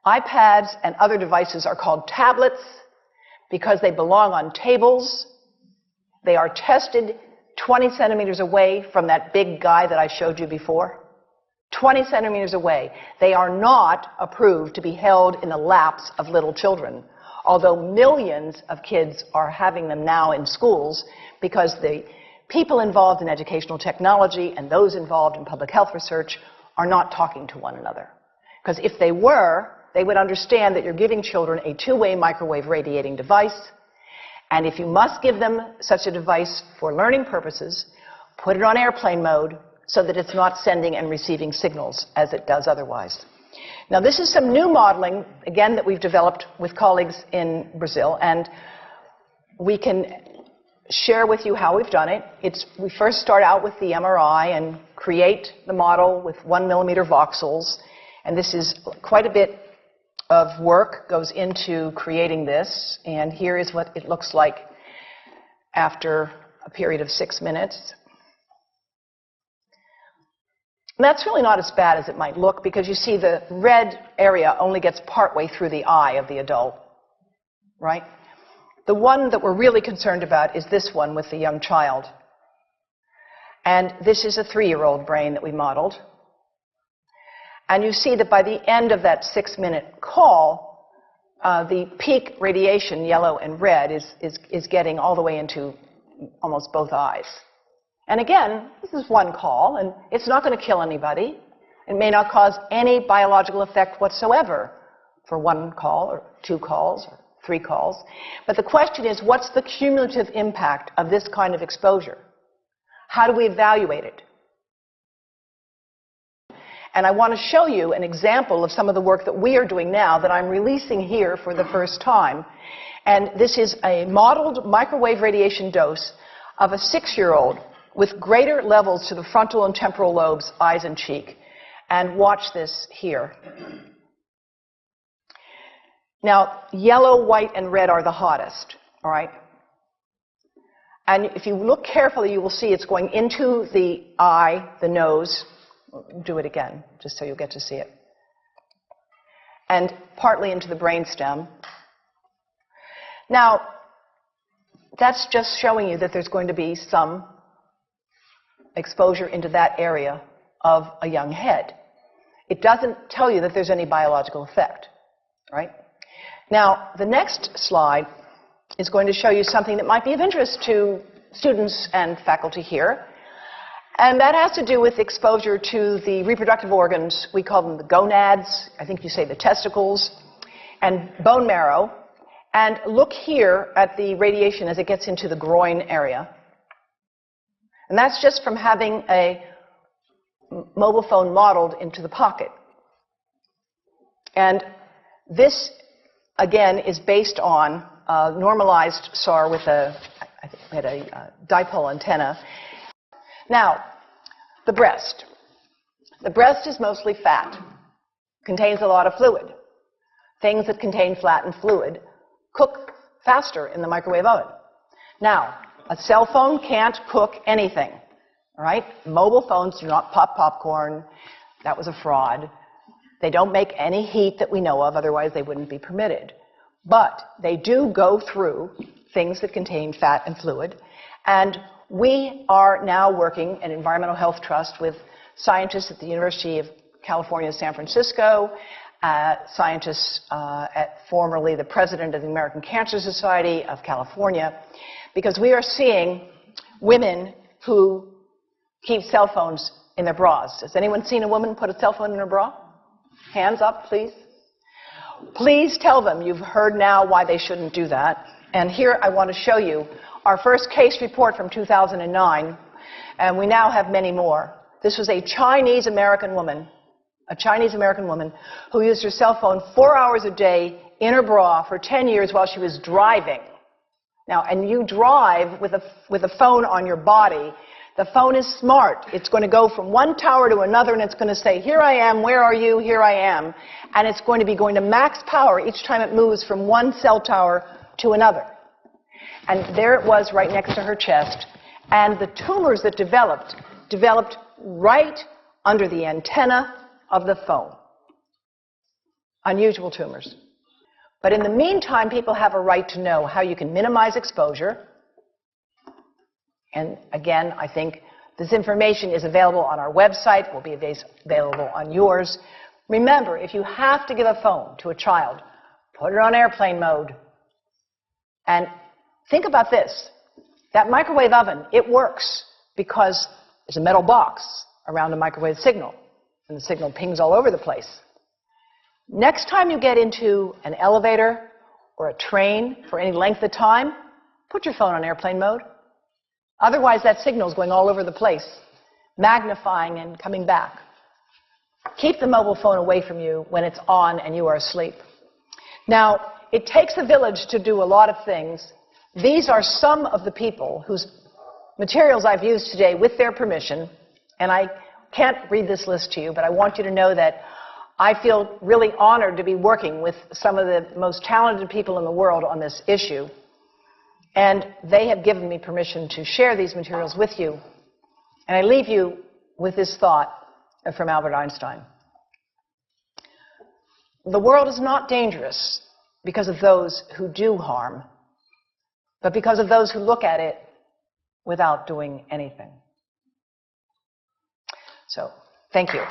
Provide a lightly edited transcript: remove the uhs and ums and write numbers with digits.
iPads and other devices are called tablets because they belong on tables. They are tested 20 centimeters away from that big guy that I showed you before. 20 centimeters away. They are not approved to be held in the laps of little children, although millions of kids are having them now in schools because the people involved in educational technology and those involved in public health research are not talking to one another. Because if they were, they would understand that you're giving children a two-way microwave radiating device, and if you must give them such a device for learning purposes, put it on airplane mode so that it's not sending and receiving signals as it does otherwise. Now, this is some new modeling, again, that we've developed with colleagues in Brazil, and we can share with you how we've done it. We first start out with the MRI and create the model with 1 millimeter voxels, and this is quite a bit of work goes into creating this, and here is what it looks like after a period of 6 minutes. And that's really not as bad as it might look because you see the red area only gets partway through the eye of the adult, right? The one that we're really concerned about is this one with the young child. And this is a 3-year-old brain that we modeled. And you see that by the end of that 6-minute call, the peak radiation, yellow and red, is getting all the way into almost both eyes. And again, this is one call, and it's not going to kill anybody. It may not cause any biological effect whatsoever for 1 call or 2 calls or 3 calls. But the question is, what's the cumulative impact of this kind of exposure? How do we evaluate it? And I want to show you an example of some of the work that we are doing now that I'm releasing here for the first time. And this is a modeled microwave radiation dose of a 6-year-old with greater levels to the frontal and temporal lobes, eyes and cheek. And watch this here. Now, yellow, white, and red are the hottest, all right? And if you look carefully, you will see it's going into the eye, the nose. Do it again, just so you'll get to see it. And partly into the brainstem. Now, that's just showing you that there's going to be some exposure into that area of a young head. It doesn't tell you that there's any biological effect, right? Now, the next slide is going to show you something that might be of interest to students and faculty here. And that has to do with exposure to the reproductive organs. We call them the gonads. I think you say the testicles. And bone marrow. And look here at the radiation as it gets into the groin area. And that's just from having a mobile phone modeled into the pocket. And this, again, is based on a normalized SAR with a dipole antenna. Now, the breast. The breast is mostly fat, contains a lot of fluid. Things that contain fat and fluid cook faster in the microwave oven. Now, a cell phone can't cook anything, all right? Mobile phones do not pop popcorn. That was a fraud. They don't make any heat that we know of, otherwise they wouldn't be permitted. But they do go through things that contain fat and fluid, and we are now working at Environmental Health Trust with scientists at the University of California, San Francisco, scientists formerly the president of the American Cancer Society of California, because we are seeing women who keep cell phones in their bras. Has anyone seen a woman put a cell phone in her bra? Hands up, please. Please tell them you've heard now why they shouldn't do that. And here I want to show you our first case report from 2009, and we now have many more. This was a Chinese-American woman who used her cell phone 4 hours a day in her bra for 10 years while she was driving. Now, and you drive with a phone on your body. The phone is smart. It's going to go from one tower to another, and it's going to say, here I am, where are you, here I am. And it's going to be going to max power each time it moves from one cell tower to another. And there it was right next to her chest. And the tumors that developed right under the antenna of the phone. unusual tumors. But in the meantime, people have a right to know how you can minimize exposure. And again, I think this information is available on our website, will be available on yours. Remember, if you have to give a phone to a child, put it on airplane mode. And think about this. That microwave oven, it works because there's a metal box around the microwave signal, and the signal pings all over the place. Next time you get into an elevator or a train for any length of time, put your phone on airplane mode. Otherwise, that signal is going all over the place, magnifying and coming back. Keep the mobile phone away from you when it's on and you are asleep. Now, it takes a village to do a lot of things. These are some of the people whose materials I've used today with their permission, and I can't read this list to you, but I want you to know that I feel really honored to be working with some of the most talented people in the world on this issue. And they have given me permission to share these materials with you. And I leave you with this thought from Albert Einstein. The world is not dangerous because of those who do harm, but because of those who look at it without doing anything. So, thank you.